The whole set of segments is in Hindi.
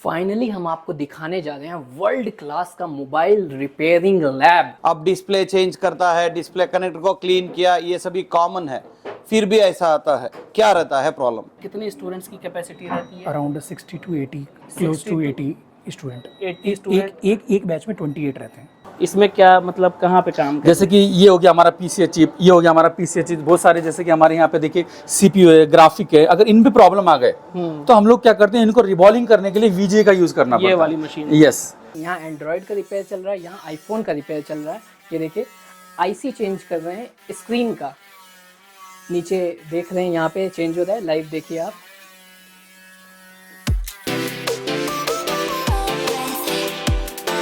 फाइनली हम आपको दिखाने जा रहे हैं वर्ल्ड क्लास का मोबाइल रिपेयरिंग लैब। अब डिस्प्ले चेंज करता है, डिस्प्ले कनेक्टर को क्लीन किया, ये सभी कॉमन है। फिर भी ऐसा आता है, क्या रहता है प्रॉब्लम? कितने स्टूडेंट्स की कैपेसिटी रहती है? Around 60 to 80, close to 80 student. 80 student. एक बैच में 28 रहते हैं। इसमें क्या मतलब कहाँ पे काम जैसे कि ये हो गया हमारा पीसीए चिप, ये हो गया हमारा पीसीए चिप, बहुत सारे जैसे कि हमारे यहाँ पे देखिए सीपीयू है, ग्राफिक है, अगर इन पे प्रॉब्लम आ गए तो हम लोग क्या करते हैं, इनको रिवॉल्विंग करने के लिए वीजे का यूज करना पड़ता है। ये वाली मशीन। यस, यहाँ एंड्रॉयड का रिपेयर चल रहा है, यहाँ आईफोन का रिपेयर चल रहा है। ये देखिए आईसी चेंज कर रहे हैं स्क्रीन का, नीचे देख रहे हैं यहाँ पे चेंज हो रहा है, लाइव देखिए आप।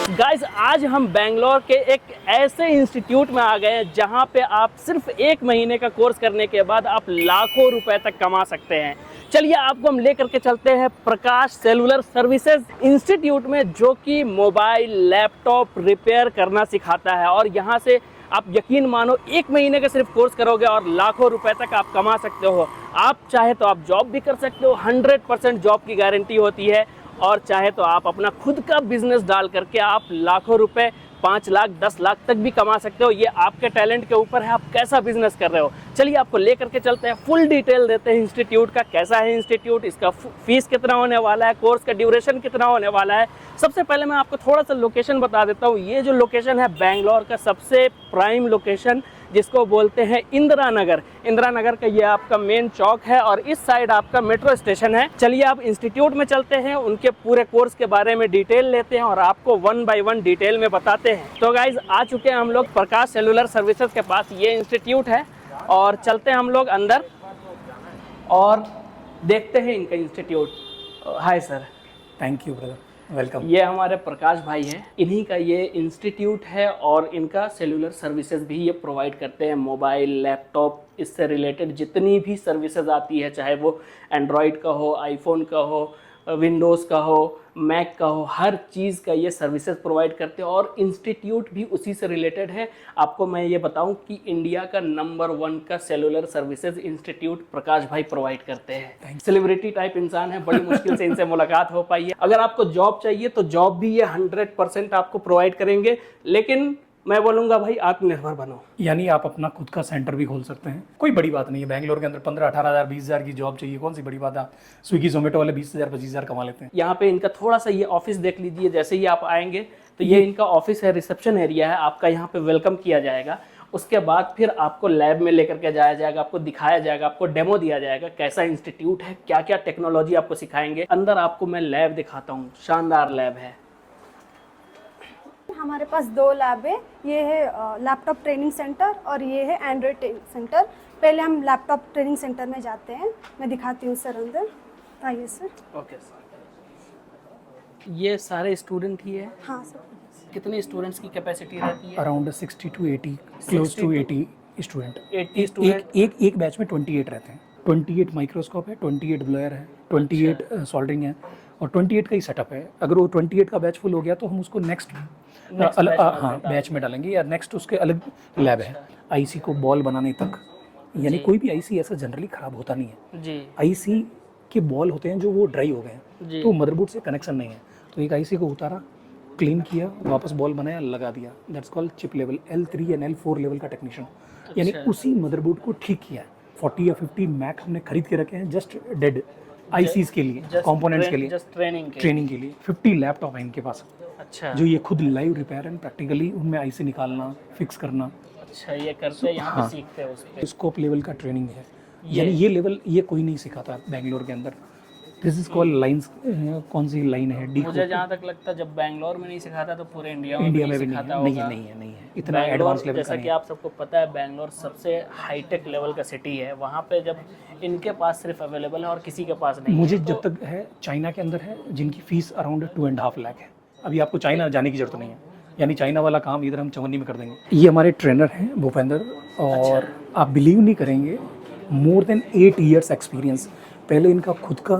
गाइस आज हम बेंगलोर के एक ऐसे इंस्टीट्यूट में आ गए हैं जहां पे आप सिर्फ 1 महीने का कोर्स करने के बाद आप लाखों रुपए तक कमा सकते हैं। चलिए आपको हम लेकर के चलते हैं प्रकाश सेलुलर सर्विसेज इंस्टीट्यूट में, जो कि मोबाइल लैपटॉप रिपेयर करना सिखाता है। और यहाँ से आप यकीन मानो 1 महीने का सिर्फ कोर्स करोगे और लाखों रुपए तक आप कमा सकते हो। आप चाहे तो आप जॉब भी कर सकते हो, 100% जॉब की गारंटी होती है। और चाहे तो आप अपना खुद का बिजनेस डाल करके आप लाखों रुपए, 5 लाख 10 लाख तक भी कमा सकते हो। ये आपके टैलेंट के ऊपर है, आप कैसा बिजनेस कर रहे हो। चलिए आपको लेकर के चलते हैं, फुल डिटेल देते हैं इंस्टीट्यूट का, कैसा है इंस्टीट्यूट, इसका फीस कितना होने वाला है, कोर्स का ड्यूरेशन कितना होने वाला है। सबसे पहले मैं आपको थोड़ा सा लोकेशन बता देता हूँ। ये जो लोकेशन है बेंगलोर का सबसे प्राइम लोकेशन, जिसको बोलते हैं इंदिरा नगर। इंदिरा नगर का ये आपका मेन चौक है और इस साइड आपका मेट्रो स्टेशन है। चलिए आप इंस्टीट्यूट में चलते हैं, उनके पूरे कोर्स के बारे में डिटेल लेते हैं और आपको 1 बाय 1 डिटेल में बताते हैं। तो गाइज आ चुके हैं हम लोग प्रकाश सेलुलर सर्विसेज के पास, ये इंस्टीट्यूट है। और चलते हैं हम लोग अंदर और देखते हैं इनका institute. Hi sir. Thank you brother, welcome. ये हमारे प्रकाश भाई हैं, इन्हीं का ये इंस्टीट्यूट है और इनका सेलुलर सर्विसेज भी ये प्रोवाइड करते हैं। मोबाइल लैपटॉप इससे रिलेटेड जितनी भी सर्विसेज आती है, चाहे वो एंड्रॉयड का हो, आईफोन का हो, विंडोज़ का हो, मैक का हो, हर चीज़ का ये सर्विसेज प्रोवाइड करते हैं। और इंस्टीट्यूट भी उसी से रिलेटेड है। आपको मैं ये बताऊं कि इंडिया का नंबर 1 का सेलुलर सर्विसेज इंस्टीट्यूट प्रकाश भाई प्रोवाइड करते हैं। सेलिब्रिटी टाइप इंसान है, बड़ी मुश्किल से इनसे मुलाकात हो पाई है। अगर आपको जॉब चाहिए तो जॉब भी ये 100% आपको प्रोवाइड करेंगे, लेकिन मैं बोलूँगा भाई आत्मनिर्भर बनो। यानी आप अपना खुद का सेंटर भी खोल सकते हैं, कोई बड़ी बात नहीं है। बेंगलोर के अंदर 15-18 हज़ार 20 हज़ार की जॉब चाहिए, कौन सी बड़ी बात है। स्विगी जोमेटो वाले 20 हज़ार 25 हज़ार कमा लेते हैं। यहाँ पे इनका थोड़ा सा ये ऑफिस देख लीजिए। जैसे ही आप आएंगे तो ये इनका ऑफिस है, रिसेप्शन एरिया है, आपका यहाँ पे वेलकम किया जाएगा। उसके बाद फिर आपको लैब में लेकर के जाया जाएगा, आपको दिखाया जाएगा, आपको डेमो दिया जाएगा कैसा इंस्टीट्यूट है, क्या क्या टेक्नोलॉजी आपको सिखाएंगे। अंदर आपको मैं लैब दिखाता हूँ, शानदार लैब है। हमारे पास 2 लैब है, ये है लैपटॉप ट्रेनिंग सेंटर और ये है एंड्रॉयड ट्रेनिंग सेंटर। पहले हम लैपटॉप ट्रेनिंग सेंटर में जाते हैं, मैं दिखाती हूँ सर अंदर। आइए सर। Okay sir. ये सारे स्टूडेंट ही है? हाँ सर। कितने स्टूडेंट्स की कैपेसिटी रहती है? Around 60 to 80, close to 80 student. 80 student. एक बैच में 28 रहते हैं। 28 माइक्रोस्कोप है, 28 ब्लोयर है, 28 सोल्डरिंग है और 28 का ही सेटअप है। अगर वो 28 का बैच फुल हो गया तो हम उसको नेक्स्ट बैच में डालेंगे, या नेक्स्ट उसके अलग लैब है। आईसी को बॉल बनाने तक, यानी कोई भी आईसी ऐसा जनरली ख़राब होता नहीं है जी। आईसी के बॉल होते हैं जो वो ड्राई हो गए हैं, जी। तो मदरबोर्ड से कनेक्शन नहीं है। तो एक आईसी को उतारा, क्लीन किया, वापस बॉल बनाया, लगा दिया। That's called chip level, L3 and L4 level का टेक्नीशियन। यानी उसी मदरबोर्ड को ठीक किया है। 40 या 50 मैक हमने खरीद के रखे हैं जस्ट डेड आईसीज के लिए, कंपोनेंट्स के लिए, जस्ट ट्रेनिंग के लिए। 50 लैपटॉप है इनके पास। अच्छा। जो ये खुद लाइव रिपेयर एंड प्रैक्टिकली उनमें आईसी निकालना, फिक्स करना। अच्छा, ये करते हैं यहाँ पे, सीखते हैं उस पे। स्कोप लेवल का ट्रेनिंग है, यानी ये लेवल ये कोई नहीं सिखाता बेंगलोर के अंदर। This is called lines. कौन सी लाइन है? डी। मुझे जहाँ तक लगता है जब बेंगलोर में नहीं सिखाता तो पूरे इंडिया में भी नहीं नहीं सिखाता है, होगा। नहीं है इतना एडवांस लेवल का जैसा कि आप सबको पता है बेंगलोर सबसे हाईटेक लेवल का सिटी है। वहाँ पे जब इनके पास सिर्फ अवेलेबल है और किसी के पास नहीं मुझे है, जब तक है चाइना के अंदर है, जिनकी फीस अराउंड 2.5 लाख है। अभी आपको चाइना जाने की जरूरत नहीं है, यानी चाइना वाला काम इधर हम चवन्नी में कर देंगे। ये हमारे ट्रेनर हैं भूपेंद्र, और आप बिलीव नहीं करेंगे, मोर देन 8 years एक्सपीरियंस। पहले इनका खुद का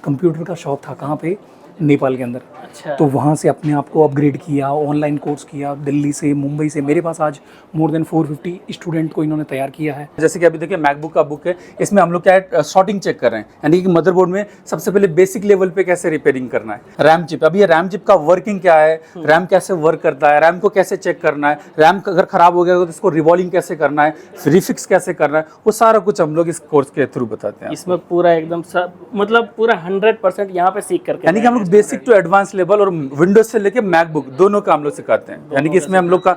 कंप्यूटर का शॉप था, कहाँ पे? नेपाल के अंदर। अच्छा। तो वहाँ से अपने आप को अपग्रेड किया, ऑनलाइन कोर्स किया, दिल्ली से, मुंबई से। मेरे पास आज मोर देन 450 स्टूडेंट को इन्होंने तैयार किया है। जैसे कि अभी देखिए मैकबुक का बुक है, इसमें हम लोग क्या है शॉर्टिंग चेक कर रहे हैं, यानी कि मदरबोर्ड में सबसे पहले बेसिक लेवल पे कैसे रिपेयरिंग करना है। रैम चिप, अभी ये रैम चिप का वर्किंग क्या है, रैम कैसे वर्क करता है, रैम को कैसे चेक करना है, रैम अगर खराब हो गया तो उसको रिवॉल्विंग कैसे करना है, रिफिक्स कैसे करना है, वो सारा कुछ हम लोग इस कोर्स के थ्रू बताते हैं। इसमें पूरा एकदम मतलब पूरा 100% यहाँ पे सीख करके यानी कि हम लोग बेसिक टू एडवांस लेवल और विंडोज से लेके मैकबुक दोनों का हम लोग सिखाते हैं। यानी कि इसमें हम लोग का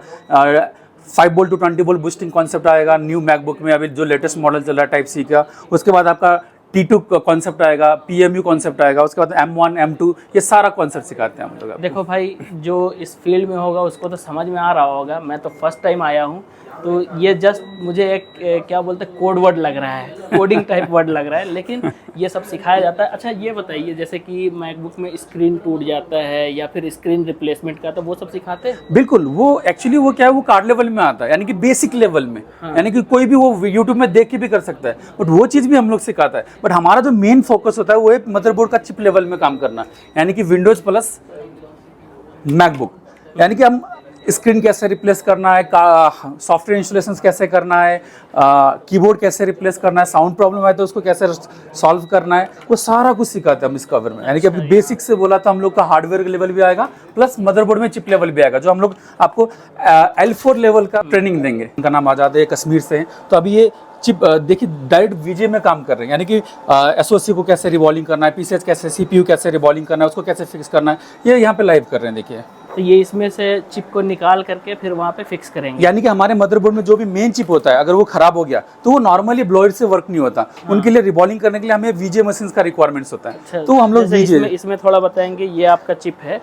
5 volt to 20 volt boosting concept आएगा न्यू मैकबुक में, अभी जो लेटेस्ट मॉडल चल रहा है टाइप सी का। उसके बाद आपका T2 कॉन्सेप्ट आएगा, PMU कॉन्सेप्ट आएगा, उसके बाद M1 M2 ये सारा कॉन्सेप्ट सिखाते हैं हम लोग। देखो भाई, जो इस फील्ड में होगा उसको तो समझ में आ रहा होगा, मैं तो फर्स्ट टाइम आया हूँ, तो ये जस्ट मुझे एक क्या बोलते हैं कोड वर्ड लग रहा है, कोडिंग टाइप वर्ड लग रहा है, लेकिन ये सब सिखाया जाता है। अच्छा ये बताइए, जैसे कि मैकबुक में स्क्रीन टूट जाता है या फिर स्क्रीन रिप्लेसमेंट का, तो वो सब सिखाते हैं? बिल्कुल, वो एक्चुअली वो क्या है, वो कार्ड लेवल में आता है, यानी कि बेसिक लेवल में। यानी कि कोई भी वो यूट्यूब में देख के भी कर सकता है, बट वो चीज़ भी हम लोग सिखाता है। बट हमारा जो मेन फोकस होता है वो है मदरबोर्ड का चिप लेवल में काम करना, यानी कि विंडोज प्लस मैकबुक। यानी कि हम स्क्रीन कैसे रिप्लेस करना है, सॉफ्टवेयर इंस्टॉलेशन कैसे करना है, कीबोर्ड कैसे रिप्लेस करना है, साउंड प्रॉब्लम आए तो उसको कैसे सॉल्व करना है, वो सारा कुछ सिखाते हैं हम इस कवर में। यानी कि अभी बेसिक से बोला तो हम लोग का हार्डवेयर लेवल भी आएगा प्लस मदरबोर्ड में चिप लेवल भी आएगा, जो हम लोग आपको L4 लेवल का ट्रेनिंग देंगे। इनका नाम आजाद है, कश्मीर से हैं। तो अभी ये चिप देखिए डायरेक्ट वीजे में काम कर रहे हैं, यानी कि SOC को कैसे रिवॉल्विंग करना है, PCH कैसे, CPU कैसे रिवॉल्विंग करना है, उसको कैसे फिक्स करना है, ये यहाँ पे लाइव कर रहे हैं। देखिए तो ये इसमें से चिप को निकाल करके फिर वहाँ पे फिक्स करेंगे। यानी कि हमारे मदरबोर्ड में जो भी मेन चिप होता है अगर वो खराब हो गया तो वो नॉर्मली ब्लोअर से वर्क नहीं होता। उनके लिए रिवॉल्विंग करने के लिए हमें वीजे मशीन का रिक्वायरमेंट्स होता है। अच्छा, तो हम लोग जैसे इसमें थोड़ा बताएंगे, ये आपका चिप है,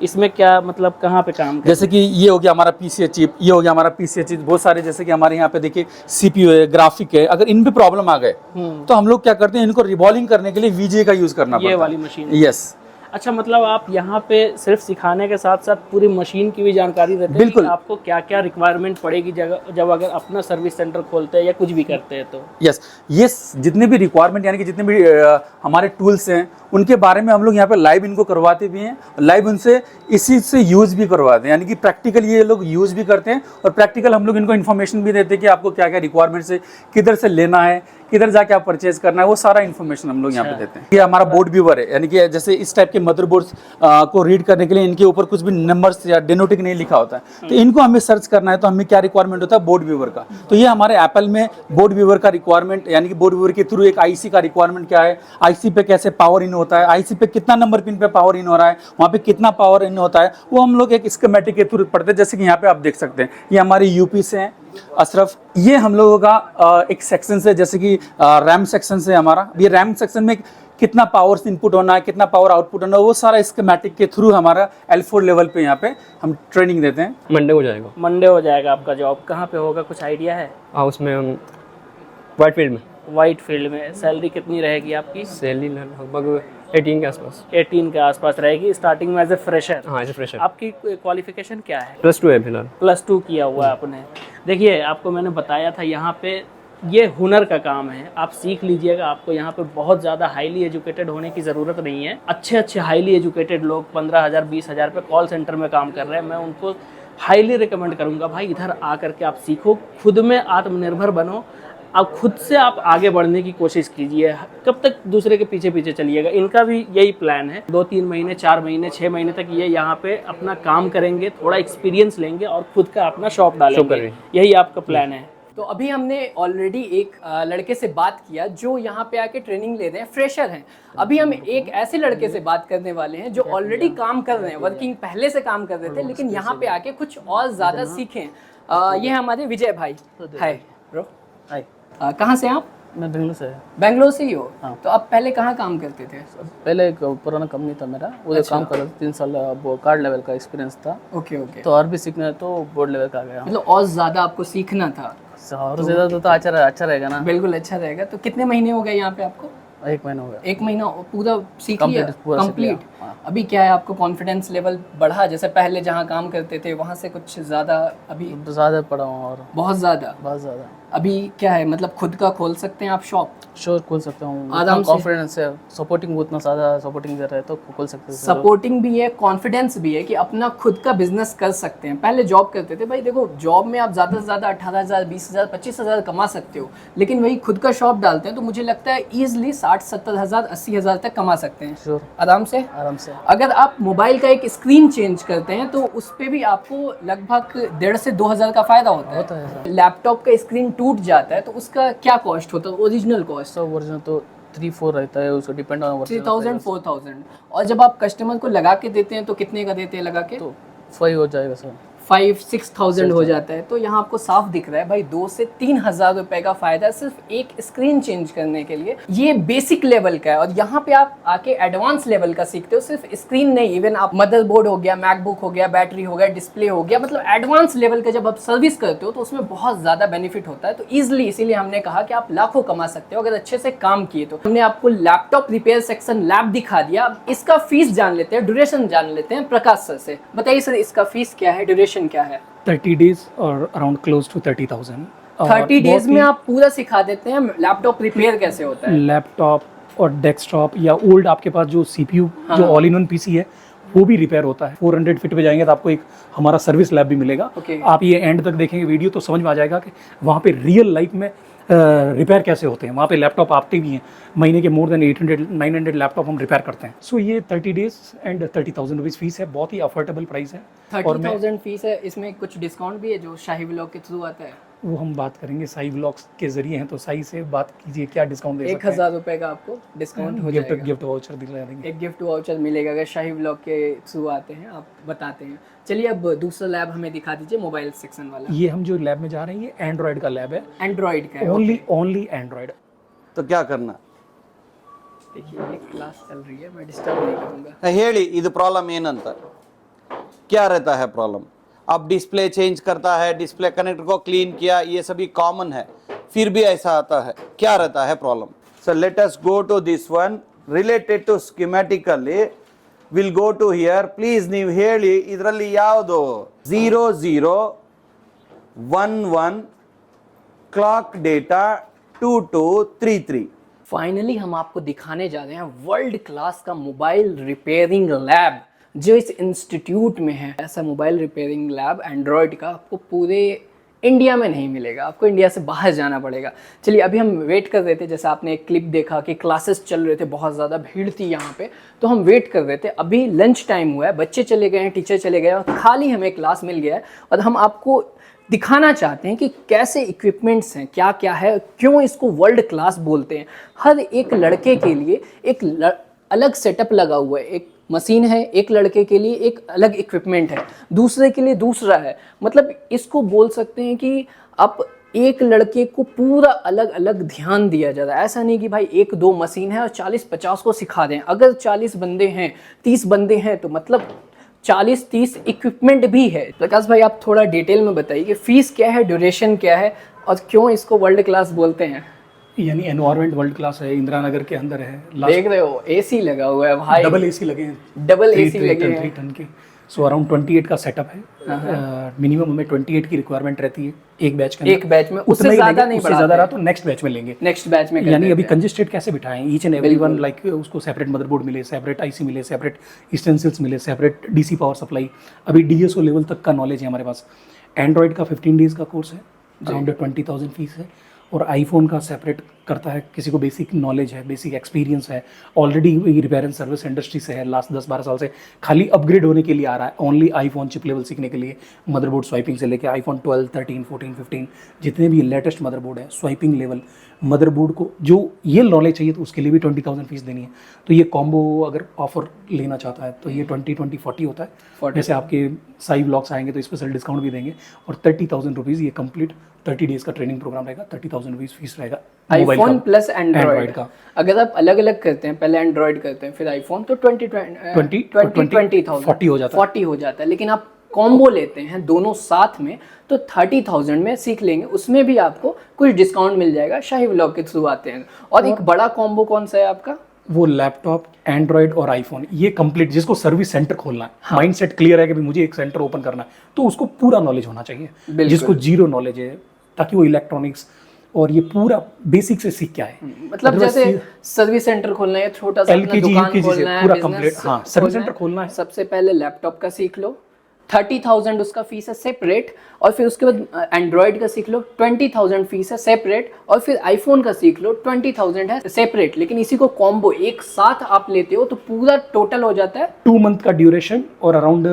इसमें क्या मतलब कहाँ पे काम करते हैं? जैसे कि ये हो गया हमारा PCH चिप, ये हो गया हमारा PCH चिप, बहुत सारे जैसे कि हमारे यहाँ पे देखिए CPU है, ग्राफिक है, अगर इन पे प्रॉब्लम आ गए तो हम लोग क्या करते हैं, इनको रिवॉल्विंग करने के लिए VGA का यूज करना पड़ता है। ये वाली मशीन? यस। अच्छा, मतलब आप यहाँ पे सिर्फ सिखाने के साथ साथ पूरी मशीन की भी जानकारी देते हैं? बिल्कुल। आपको क्या क्या रिक्वायरमेंट पड़ेगी जब अगर अपना सर्विस सेंटर खोलते हैं या कुछ भी करते हैं तो? यस, ये जितने भी रिक्वायरमेंट यानी कि जितने भी हमारे टूल्स हैं उनके बारे में हम लोग यहाँ पे लाइव इनको करवाते भी हैं, लाइव उनसे इसी से यूज़ भी करवाते हैं। यानी कि प्रैक्टिकल ये लोग यूज़ भी करते हैं और प्रैक्टिकल हम लोग इनको इन्फॉर्मेशन भी देते हैं कि आपको क्या क्या रिक्वायरमेंट्स है, किधर से लेना है, किधर जाके आप परचेज करना है, वो सारा इन्फॉर्मेशन हम लोग यहाँ पे देते हैं। ये हमारा बोर्ड व्यूअर है, यानी कि जैसे इस टाइप के मदरबोर्ड्स को रीड करने के लिए इनके ऊपर कुछ भी नंबर्स या डेनोटिंग नहीं लिखा होता है, तो इनको हमें सर्च करना है तो हमें क्या रिक्वायरमेंट होता है, बोर्ड व्यूअर का। तो ये हमारे एप्पल में बोर्ड व्यूअर का रिक्वायरमेंट, यानी कि बोर्ड व्यूअर के थ्रू एक IC का रिक्वायरमेंट क्या है, IC पे कैसे पावर इन होता है, IC पे कितना नंबर पिन पे पावर इन हो रहा है, वहाँ पे कितना पावर इन होता है, वो हम लोग एक स्कीमेटिक के थ्रू पढ़ते हैं। जैसे कि यहाँ पे आप देख सकते हैं, ये हमारे यूपी से हैं अशरफ, ये हम लोगों का एक सेक्शन से, जैसे कि रैम सेक्शन से हमारा, ये रैम सेक्शन में कितना पावर इनपुट होना है, कितना पावर आउटपुट होना है, वो सारा स्कीमेटिक के थ्रू हमारा L4 लेवल पे यहाँ पे हम ट्रेनिंग देते हैं। मंडे हो जाएगा। मंडे हो जाएगा आपका जॉब। कहाँ पे होगा, कुछ आइडिया है? हाँ, उसमें हम वाइट फील्ड में। वाइट फील्ड में। सैलरी कितनी रहेगी आपकी? सैलरी लगभग 18 के आसपास। 18 के आसपास रहेगी स्टार्टिंग में एज ए फ्रेशर। हाँ, एज ए फ्रेशर। आपकी क्वालिफिकेशन क्या है? +2 है फिलहाल। +2 किया हुआ है आपने। देखिए, आपको मैंने बताया था यहाँ पे ये हुनर का काम है, आप सीख लीजिएगा। आपको यहाँ पे बहुत ज़्यादा हाईली एजुकेटेड होने की ज़रूरत नहीं है। अच्छे हाईली एजुकेटेड लोग 15,000 20,000 पे कॉल सेंटर में काम कर रहे हैं। मैं उनको हाईली रिकमेंड करूँगा, भाई इधर आकर के आप सीखो, खुद में आत्मनिर्भर बनो, आप खुद से आप आगे बढ़ने की कोशिश कीजिए। कब तक दूसरे के पीछे पीछे चलिएगा? इनका भी यही प्लान है, 2-3 महीने, 4 महीने, 6 महीने तक ये यहाँ पे अपना काम करेंगे, थोड़ा एक्सपीरियंस लेंगे और खुद का अपना शॉप डालेंगे। यही आपका प्लान है। तो अभी हमने ऑलरेडी एक लड़के से बात किया जो यहाँ पे आके ट्रेनिंग ले रहे हैं, फ्रेशर हैं। अभी हम एक ऐसे लड़के से बात करने वाले हैं जो ऑलरेडी काम कर रहे हैं, वर्किंग पहले से काम कर रहे थे, लेकिन यहाँ पे आके कुछ और ज़्यादा सीखें। ये हमारे विजय भाई। Hi bro. हाय। कहाँ से आप? मैं बेंगलुरु से। बेंगलोर से ही हो? तो आप पहले कहाँ काम करते थे? पहले एक पुराना कंपनी था मेरा, वो काम कर रहा था 3 साल, वो कार्ड लेवल का एक्सपीरियंस था। Okay okay. तो और भी सीखना है तो बोर्ड लेवल का आ गया। मतलब और ज़्यादा आपको सीखना था? और ज़्यादा तो अच्छा रहेगा ना। बिल्कुल अच्छा रहेगा। तो कितने महीने हो गए यहाँ पे आपको? 1 महीना हो गया। 1 महीना पूरा सीख लिया? कंप्लीट। अभी क्या है, आपको कॉन्फिडेंस लेवल बढ़ा? जैसे पहले जहाँ काम करते थे वहाँ से कुछ ज़्यादा अभी? ज़्यादा पढ़ा हूँ और बहुत ज़्यादा। अभी क्या है, मतलब खुद का खोल सकते हैं आप शॉप? श्योर खोल सकता हूँ, आराम से। कॉन्फिडेंस है, सपोर्टिंग उतना ज़्यादा सपोर्टिंग दे रहा है तो खोल सकते हैं। सपोर्टिंग भी है, कॉन्फिडेंस भी है कि अपना खुद का बिजनेस कर सकते हैं। पहले जॉब करते थे भाई, देखो जॉब में आप ज़्यादा से ज़्यादा 18,000 20,000 25,000 कमा सकते हो, लेकिन वही खुद का शॉप डालते हैं तो मुझे लगता है ईजिली 60-70,000 80,000 तक कमा सकते हैं Sure. आराम से। आराम से। अगर आप मोबाइल का एक स्क्रीन चेंज करते हैं तो उस पे भी आपको लगभग 1,500 से 2,000 का फायदा होता है। लैपटॉप का स्क्रीन टूट जाता है तो उसका क्या कॉस्ट होता है, ओरिजिनल कॉस्ट? सब वर्जन तो 3-4 रहता है, उसको डिपेंड ऑन 3,000 4,000। और जब आप कस्टमर को लगा के देते हैं तो कितने का देते हैं लगा के? तो 5 हो जाएगा सर। 5-6,000 हो जाता है। तो यहाँ आपको साफ दिख रहा है भाई 2 से 3,000 रुपए का फायदा सिर्फ एक स्क्रीन चेंज करने के लिए। ये बेसिक लेवल का है और यहाँ पे आप आके एडवांस लेवल का सीखते हो। सिर्फ स्क्रीन नहीं, इवन आप मदरबोर्ड हो गया, मैकबुक हो गया, बैटरी हो गया, डिस्प्ले हो गया, मतलब एडवांस लेवल का जब आप सर्विस करते हो तो उसमें बहुत ज़्यादा बेनिफिट होता है। तो ईजिली इसीलिए हमने कहा कि आप लाखों कमा सकते हो अगर अच्छे से काम किए तो। हमने आपको लैपटॉप रिपेयर सेक्शन लैब दिखा दिया। अब इसका फीस जान लेते हैं, ड्यूरेशन जान लेते हैं प्रकाश सर से। बताइए सर, इसका फीस क्या है, ड्यूरेशन क्या है? 30 डेज और अराउंड क्लोज टू 30,000। 30 डेज में आप पूरा सिखा देते हैं लैपटॉप रिपेयर कैसे होता है? लैपटॉप और डेस्कटॉप या ओल्ड आपके पास जो CPU जो ऑल इन वन PC है वो भी रिपेयर होता है। 400 फीट पे जाएंगे तो आपको एक हमारा सर्विस लैब भी मिलेगा। Okay. आप ये एंड तक देखेंगे वीडियो तो समझ में आ जाएगा कि वहाँ पे रियल लाइफ में रिपेयर कैसे होते हैं। वहाँ पे लैपटॉप आते भी हैं, महीने के मोर देन 800-900 लैपटॉप हम रिपेयर करते हैं। सो ये 30 डेज एंड 30,000 रुपीज़ फीस है, बहुत ही अफोर्डेबल प्राइस है। 30,000 फीस है। इसमें कुछ डिस्काउंट भी है जो शाही व्लॉग के थ्रू आता है? वो हम बात करेंगे, साई व्लॉग्स के जरिए हैं तो साई से बात कीजिए, क्या डिस्काउंट दे सकते हैं। 1,000 रुपए का आपको डिस्काउंट हो जाएगा। गिफ्ट वाउचर दिला देंगे। एक गिफ्ट वाउचर मिलेगा अगर शाही व्लॉग के थ्रू आते हैं, आप बताते हैं। चलिए अब दूसरा लैब हमें दिखा दीजिए, मोबाइल सेक्शन वाला। ये हम जो लैब में जा रहे हैं ये एंड्रॉइड का लैब है, एंड्रॉइड का है। Only Android. तो क्या करना? देखिए ये क्लास चल रही है, मैं डिस्टर्ब नहीं करूँगा। ಹೇಳಿ ಇದು ಪ್ರಾಬ್ಲಮ್ ಏನಂತ, क्या रहता है प्रॉब्लम? अब डिस्प्ले चेंज करता है, डिस्प्ले कनेक्टर को क्लीन किया, ये सभी कॉमन है, फिर भी ऐसा आता है, क्या रहता है problem? So let us go to this one related to schematically will go to here. Please ನೀವು ಹೇಳಿ ಇದರಲ್ಲಿ ಯಾವುದು 0011 क्लॉक डेटा 2233। फाइनली हम आपको दिखाने जा रहे हैं वर्ल्ड क्लास का मोबाइल रिपेयरिंग लैब जो इस इंस्टीट्यूट में है। ऐसा मोबाइल रिपेयरिंग लैब एंड्रॉयड का आपको पूरे इंडिया में नहीं मिलेगा, आपको इंडिया से बाहर जाना पड़ेगा। चलिए अभी हम वेट कर रहे थे, जैसा आपने एक क्लिप देखा कि क्लासेस चल रहे थे, बहुत ज़्यादा भीड़ थी यहाँ पे, तो हम वेट कर रहे थे। अभी लंच टाइम हुआ है, बच्चे चले गए हैं, टीचर चले गए और खाली हमें क्लास मिल गया है और हम आपको दिखाना चाहते हैं कि कैसे इक्विपमेंट्स हैं, क्या क्या है, क्यों इसको वर्ल्ड क्लास बोलते हैं। हर एक लड़के के लिए एक अलग सेटअप लगा हुआ है, एक मशीन है, एक लड़के के लिए एक अलग इक्विपमेंट है, दूसरे के लिए दूसरा है। मतलब इसको बोल सकते हैं कि आप एक लड़के को पूरा अलग अलग ध्यान दिया जाता है। ऐसा नहीं कि भाई 1-2 मशीन है और 40-50 को सिखा दें। अगर 40 बंदे हैं, 30 बंदे हैं तो मतलब 40-30 इक्विपमेंट भी है। प्रकाश भाई आप थोड़ा डिटेल में बताइए कि फीस क्या है, ड्यूरेशन क्या है और क्यों इसको वर्ल्ड क्लास बोलते हैं? यानी एनवायरनमेंट वर्ल्ड क्लास है, इंदिरा नगर के अंदर है। देख रहे हो एसी लगा हुआ है भाई, डबल AC लगे हैं, डबल एसी लगे हैं। 3 टन के। सो अराउंड 28 का सेटअप है। मिनिमम हमें 28 की रिक्वायरमेंट रहती है एक बैच के अंदर। एक बैच में उतना उससे ही ज़्यादा लेंगे, नहीं उससे ज़्यादा रहा तो नेक्स्ट बैच में लेंगे। नेक्स्ट बैच में यानी अभी कंजेस्टेड कैसे बिठाएं, ईच एंड एवरीवन लाइक उसको सेपरेट मदरबोर्ड मिले, सेपरेट IC मिले, सेपरेट यूटेंसिल्स मिले, सेपरेट DC पावर सप्लाई। अभी DSO लेवल तक का नॉलेज है हमारे पास। एंड्रॉइड का 15 डेज का कोर्स है, अराउंड 20,000 फीस है। और आईफोन का सेपरेट करता है, किसी को बेसिक नॉलेज है, बेसिक एक्सपीरियंस है, already repair and service industry से है, लास्ट 10-12 साल से खाली अपग्रेड होने के लिए आ रहा है, ओनली आईफोन चिप लेवल सीखने के लिए। मदरबोर्ड स्वाइपिंग से लेकर आईफोन 12, 13, 14, 15 जितने भी लेटेस्ट मदरबोर्ड है, स्वाइपिंग लेवल मदरबोर्ड को जो ये नॉलेज चाहिए तो उसके लिए भी 20,000 फीस देनी है। तो ये कॉम्बो अगर ऑफर लेना चाहता है तो ये 20-20-40 होता है। जैसे आपके साई व्लॉग्स आएंगे तो स्पेशल डिस्काउंट भी देंगे। और 30,000 रुपीज़ ये कंप्लीट 30 डेज का ट्रेनिंग प्रोग्राम रहेगा, 30,000 रुपीज़ फीस रहेगा आईफोन प्लस एंड्रॉइड का। अगर आप अलग अलग करते हैं, पहले एंड्रॉइड करते हैं फिर आईफोन, तो 20,000 40 हो जाता है। 40 हो जाता है। लेकिन आप कॉम्बो लेते हैं दोनों साथ में तो 30,000 में सीख लेंगे, उसमें भी आपको कुछ डिस्काउंट मिल जाएगा। शाही व्लॉग के थ्रू आते हैं। और एक बड़ा कॉम्बो कौन सा है आपका? वो लैपटॉप, एंड्रॉइड और आईफोन, ये कंप्लीट, जिसको सर्विस सेंटर खोलना है, माइंड सेट क्लियर है कि भाई मुझे एक सेंटर ओपन करना है, तो उसको पूरा नॉलेज होना चाहिए। जिसको जीरो नॉलेज है, ताकि वो इलेक्ट्रॉनिक्स और ये पूरा बेसिक से सीख के आए। मतलब जैसे सर्विस सेंटर खोलना है, छोटा सा अपना LKG, दुकान UKG से खोलना है, पूरा business complete, हाँ, सर्विस सेंटर खोलना है। सबसे पहले लैपटॉप का सीख लो, 30,000 उसका फीस है सेपरेट, और फिर उसके बाद एंड्रॉयड का सीख लो, 20,000 फीस है सेपरेट, और फिर आईफोन का सीख लो, 20,000 है सेपरेट। लेकिन इसी को कॉम्बो एक साथ आप लेते हो तो पूरा टोटल हो जाता है 2 मंथ का ड्यूरेशन और अराउंड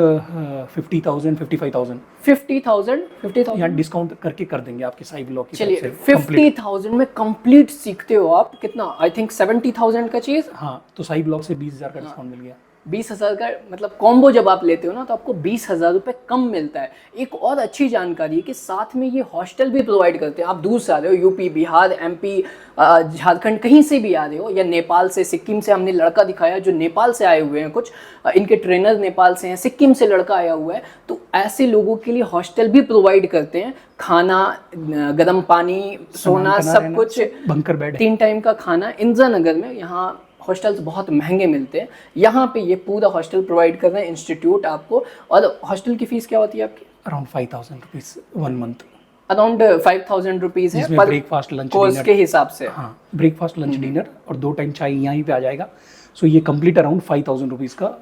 50,000 55,000 50,000 यहाँ डिस्काउंट करके कर देंगे आपके साई ब्लॉक की चलिए तरफ से complete। 50,000 में कंप्लीट सीखते हो आप कितना, आई थिंक 70,000 का चीज, हाँ, तो साई ब्लॉक से 20,000 का डिस्काउंट मिल गया। 20,000 का मतलब कॉम्बो जब आप लेते हो ना तो आपको 20,000 रुपये कम मिलता है। एक और अच्छी जानकारी है कि साथ में ये हॉस्टल भी प्रोवाइड करते हैं। आप दूर से आ रहे हो, यूपी, बिहार, MP, झारखंड, कहीं से भी आ रहे हो, या नेपाल से, सिक्किम से, हमने लड़का दिखाया जो नेपाल से आए हुए हैं, कुछ इनके ट्रेनर नेपाल से हैं, सिक्किम से लड़का आया हुआ है, तो ऐसे लोगों के लिए हॉस्टल भी प्रोवाइड करते हैं, खाना, गर्म पानी, सोना, सब कुछ, बंकर बेड, 3 टाइम का खाना। इंदिरा नगर में यहाँ हॉस्टल्स बहुत महंगे मिलते हैं, यहाँ पे ये पूरा हॉस्टल प्रोवाइड कर रहे हैं इंस्टीट्यूट आपको। और हॉस्टल की फीस क्या होती है आपकी? Around 5,000 rupees 1 month, around 5,000 rupees है जिसमें पर ब्रेकफास्ट लंच कोर्स डिनर के हिसाब से। हाँ, ब्रेकफास्ट लंच डिनर और 2 टाइम चाय यहीं पे आ जाएगा। सो ये कंप्लीट अराउंड 5,000 रुपीज़ का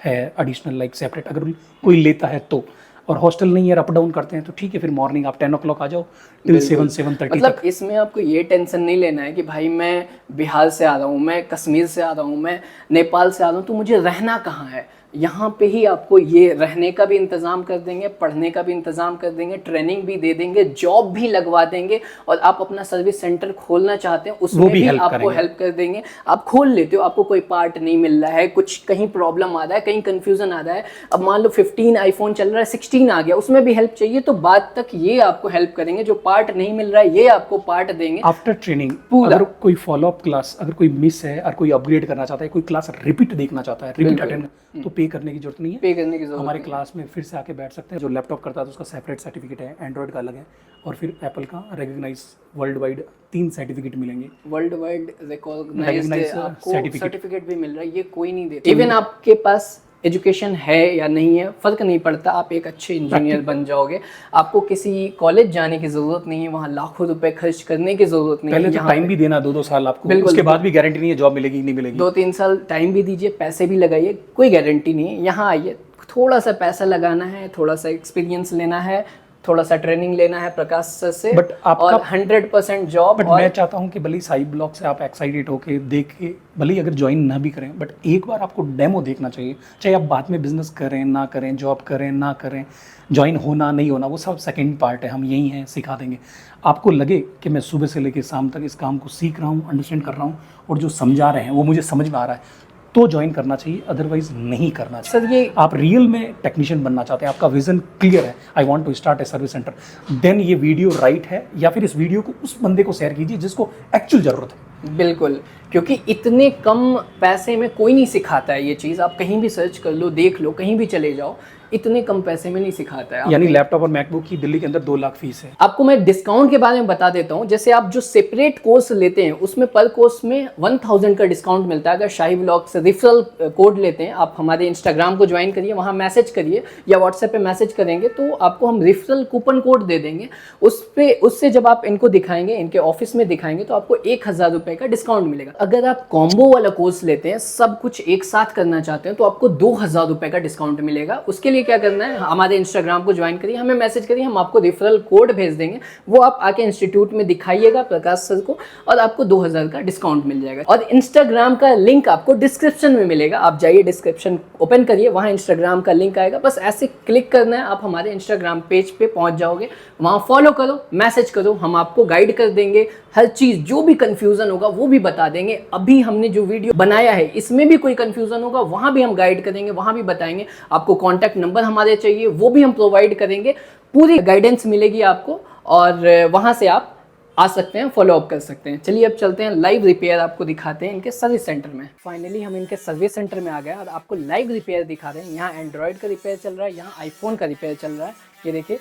है एडिशनल, लाइक सेपरेट अगर कोई लेता है तो। और हॉस्टल नहीं है, अप डाउन करते हैं तो ठीक है, फिर मॉर्निंग आप 10 o'clock आ जाओ टिल 7-7:30 मतलब तक। इसमें आपको ये टेंशन नहीं लेना है कि भाई मैं बिहार से आ रहा हूँ, मैं कश्मीर से आ रहा हूँ, मैं नेपाल से आ रहा हूँ, तो मुझे रहना कहाँ है। यहाँ पे ही आपको ये रहने का भी इंतज़ाम कर देंगे, पढ़ने का भी इंतज़ाम कर देंगे, ट्रेनिंग भी दे देंगे, जॉब भी लगवा देंगे, और आप अपना सर्विस सेंटर खोलना चाहते हैं उसमें भी आपको हेल्प कर देंगे। आप खोल लेते हो, आपको कोई पार्ट नहीं मिल रहा है, कुछ कहीं प्रॉब्लम आ रहा है, कहीं कन्फ्यूज़न आ रहा है, अब मान लो 15 आईफोन चल रहा है, 16 आ गया, उसमें भी हेल्प चाहिए तो बाद तक ये आपको हेल्प करेंगे। जो पार्ट नहीं मिल रहा है ये आपको पार्ट देंगे आफ्टर ट्रेनिंग। अगर कोई फॉलोअप क्लास, अगर कोई मिस है और कोई अपग्रेड करना चाहता है, कोई क्लास रिपीट देखना चाहता है, रिपीट अटेंड, तो पे करने की जरूरत नहीं है। पे करने की जरूरत हमारे क्लास में फिर से आके बैठ सकते हैं। जो लैपटॉप करता है तो उसका सेपरेट सर्टिफिकेट है, एंड्रॉइड का अलग है, और फिर एप्पल का रिकॉग्नाइज वर्ल्ड वाइड 3 सर्टिफिकेट मिलेंगे। वर्ल्ड वाइड रिकॉग्नाइज्ड आपको सर्टिफिकेट भी मिल रहा है, ये कोई नहीं देता। इवन आपके पास एजुकेशन है या नहीं है फर्क नहीं पड़ता, आप एक अच्छे इंजीनियर बन जाओगे। आपको किसी कॉलेज जाने की जरूरत नहीं है, वहाँ लाखों रुपए खर्च करने की जरूरत नहीं है। पहले तो टाइम भी देना 2-2 साल आपको, उसके बाद भी गारंटी नहीं है जॉब मिलेगी नहीं मिलेगी। 2-3 साल टाइम भी दीजिए, पैसे भी लगाइए, कोई गारंटी नहीं है। यहाँ आइए, थोड़ा सा पैसा लगाना है, थोड़ा सा एक्सपीरियंस लेना है, थोड़ा सा ट्रेनिंग लेना है प्रकाश सर से, बट आपका और 100% जॉब। बट मैं चाहता हूँ कि भले साई ब्लॉक से आप एक्साइटेड होके देख के, भले अगर ज्वाइन ना भी करें, बट एक बार आपको डेमो देखना चाहिए। चाहे आप बाद में बिजनेस करें ना करें, जॉब करें ना करें, ज्वाइन होना नहीं होना वो सब सेकंड पार्ट है, हम यही हैं, सिखा देंगे। आपको लगे कि मैं सुबह से लेकर शाम तक इस काम को सीख रहा हूँ, अंडरस्टैंड कर रहा हूँ, और जो समझा रहे हैं वो मुझे समझ में आ रहा है, तो ज्वाइन करना चाहिए, अदरवाइज नहीं करना चाहिए। सर ये आप रियल में टेक्नीशियन बनना चाहते हैं, आपका विजन क्लियर है, I want to start a service centre, then ये वीडियो राइट है। या फिर इस वीडियो को उस बंदे को शेयर कीजिए जिसको एक्चुअल ज़रूरत है। बिल्कुल, क्योंकि इतने कम पैसे में कोई नहीं सिखाता है ये चीज़। आप कहीं भी सर्च कर लो, देख लो, कहीं भी चले जाओ, इतने कम पैसे में नहीं सिखाता है। यानी लैपटॉप और मैकबुक की दिल्ली के अंदर 2 लाख फीस है। आपको मैं डिस्काउंट के बारे में बता देता हूँ। जैसे आप जो सेपरेट कोर्स लेते हैं उसमें पर कोर्स में 1000 का डिस्काउंट मिलता है। अगर शाही ब्लॉग से रिफरल कोड लेते हैं, आप हमारे इंस्टाग्राम को ज्वाइन करिए, वहाँ मैसेज करिए या व्हाट्सएप पे मैसेज करेंगे तो आपको हम रिफरल कूपन कोड दे देंगे। उससे जब आप इनको दिखाएंगे, इनके ऑफिस में दिखाएंगे, तो आपको 1000 रुपये का डिस्काउंट मिलेगा। अगर आप कॉम्बो वाला कोर्स लेते हैं, सब कुछ एक साथ करना चाहते हैं, तो आपको 2000 रुपये का डिस्काउंट मिलेगा। उसके लिए क्या करना है, हमारे इंस्टाग्राम को ज्वाइन करिए, हमें मैसेज करिए, हम आपको रेफरल कोड भेज देंगे, वो आप आके इंस्टीट्यूट में दिखाइएगा प्रकाश सर को, और आपको 2000 का डिस्काउंट मिल जाएगा। और इंस्टाग्राम का लिंक आपको डिस्क्रिप्शन में मिलेगा, आप जाइए डिस्क्रिप्शन ओपन करिए, वहाँ इंस्टाग्राम का लिंक आएगा, बस ऐसे क्लिक करना है, आप हमारे इंस्टाग्राम पेज पे पहुँच जाओगे, वहाँ फॉलो करो, मैसेज करो, हम आपको गाइड कर देंगे, हर चीज़ जो भी कन्फ्यूज़न होगा वो भी बता देंगे। अभी हमने जो वीडियो बनाया है इसमें भी कोई कन्फ्यूज़न होगा, वहाँ भी हम गाइड करेंगे, वहाँ भी बताएंगे। आपको कॉन्टैक्ट नंबर हमारे चाहिए वो भी हम प्रोवाइड करेंगे, पूरी गाइडेंस मिलेगी आपको, और वहाँ से आप आ सकते हैं, फॉलो अप कर सकते हैं। चलिए अब चलते हैं, लाइव रिपेयर आपको दिखाते हैं इनके सर्विस सेंटर में। फाइनली हम इनके सर्विस सेंटर में आ गए और आपको लाइव रिपेयर दिखा रहे हैं। यहाँ एंड्रॉयड का रिपेयर चल रहा है, यहाँ आईफोन का रिपेयर चल रहा है। ये देखिए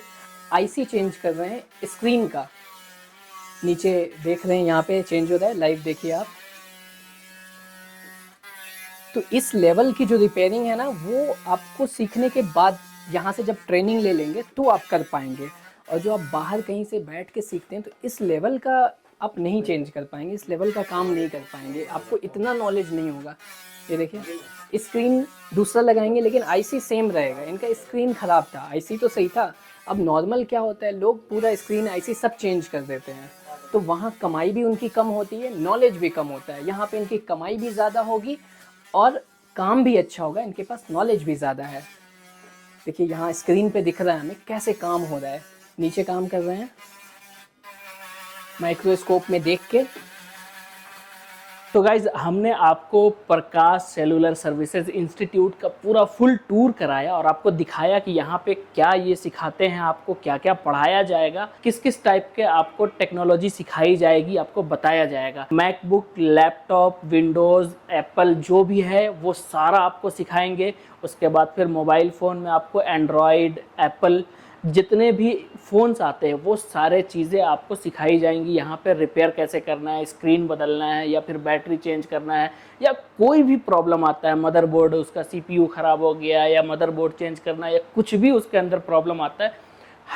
आईसी चेंज कर रहे हैं, स्क्रीन का नीचे देख रहे हैं, यहाँ पे चेंज हो रहा है, लाइव देखिए आप। तो इस लेवल की जो रिपेयरिंग है ना, वो आपको सीखने के बाद, यहाँ से जब ट्रेनिंग ले लेंगे तो आप कर पाएंगे। और जो आप बाहर कहीं से बैठ के सीखते हैं तो इस लेवल का आप नहीं चेंज कर पाएंगे, इस लेवल का काम नहीं कर पाएंगे, आपको इतना नॉलेज नहीं होगा। ये देखिए स्क्रीन दूसरा लगाएंगे लेकिन आईसी सेम रहेगा, इनका स्क्रीन ख़राब था, आईसी तो सही था। अब नॉर्मल क्या होता है, लोग पूरा स्क्रीन आईसी सब चेंज कर देते हैं, तो वहाँ कमाई भी उनकी कम होती है, नॉलेज भी कम होता है। यहाँ पे इनकी कमाई भी ज़्यादा होगी और काम भी अच्छा होगा, इनके पास नॉलेज भी ज़्यादा है। देखिए यहाँ स्क्रीन पे दिख रहा है हमें कैसे काम हो रहा है, नीचे काम कर रहे हैं माइक्रोस्कोप में देख के। तो गाइज हमने आपको प्रकाश सेलुलर सर्विसेज इंस्टीट्यूट का पूरा फुल टूर कराया और आपको दिखाया कि यहाँ पे क्या ये सिखाते हैं, आपको क्या क्या पढ़ाया जाएगा, किस किस टाइप के आपको टेक्नोलॉजी सिखाई जाएगी, आपको बताया जाएगा। मैकबुक, लैपटॉप, विंडोज़, एप्पल जो भी है वो सारा आपको सिखाएंगे। उसके बाद फिर मोबाइल फ़ोन में आपको एंड्रॉयड, एप्पल जितने भी फ़ोन्स आते हैं वो सारे चीज़ें आपको सिखाई जाएंगी। यहाँ पे रिपेयर कैसे करना है, स्क्रीन बदलना है या फिर बैटरी चेंज करना है, या कोई भी प्रॉब्लम आता है, मदरबोर्ड उसका CPU ख़राब हो गया या मदरबोर्ड चेंज करना है या कुछ भी उसके अंदर प्रॉब्लम आता है,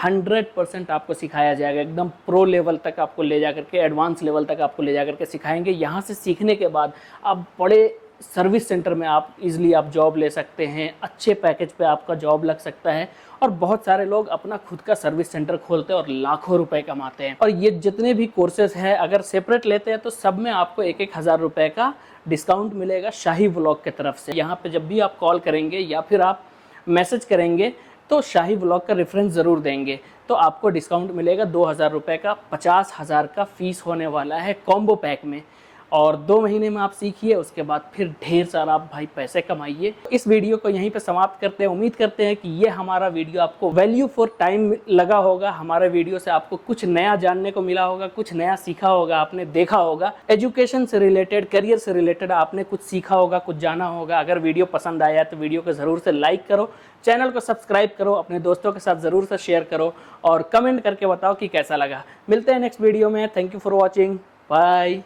100% आपको सिखाया जाएगा। एकदम प्रो लेवल तक आपको ले जा करके, एडवांस लेवल तक आपको ले जा करके सिखाएंगे। यहाँ से सीखने के बाद आप बड़े सर्विस सेंटर में आप इजीली आप जॉब ले सकते हैं, अच्छे पैकेज पे आपका जॉब लग सकता है। और बहुत सारे लोग अपना खुद का सर्विस सेंटर खोलते हैं और लाखों रुपए कमाते हैं। और ये जितने भी कोर्सेज हैं अगर सेपरेट लेते हैं तो सब में आपको 1-1 हज़ार रुपये का डिस्काउंट मिलेगा शाही व्लॉग की तरफ से। यहाँ पे जब भी आप कॉल करेंगे या फिर आप मैसेज करेंगे तो शाही व्लॉग का रेफरेंस ज़रूर देंगे तो आपको डिस्काउंट मिलेगा 2,000 रुपये का। 50,000 का फ़ीस होने वाला है कॉम्बो पैक में, और 2 महीने में आप सीखिए, उसके बाद फिर ढेर सारा आप भाई पैसे कमाइए। इस वीडियो को यहीं पे समाप्त करते हैं। उम्मीद करते हैं कि ये हमारा वीडियो आपको वैल्यू फॉर टाइम लगा होगा। हमारे वीडियो से आपको कुछ नया जानने को मिला होगा, कुछ नया सीखा होगा, आपने देखा होगा, एजुकेशन से रिलेटेड, करियर से रिलेटेड आपने कुछ सीखा होगा, कुछ जाना होगा। अगर वीडियो पसंद आया तो वीडियो को ज़रूर से लाइक करो, चैनल को सब्सक्राइब करो, अपने दोस्तों के साथ ज़रूर से शेयर करो और कमेंट करके बताओ कि कैसा लगा। मिलते हैं नेक्स्ट वीडियो में। Thank you for watching, bye.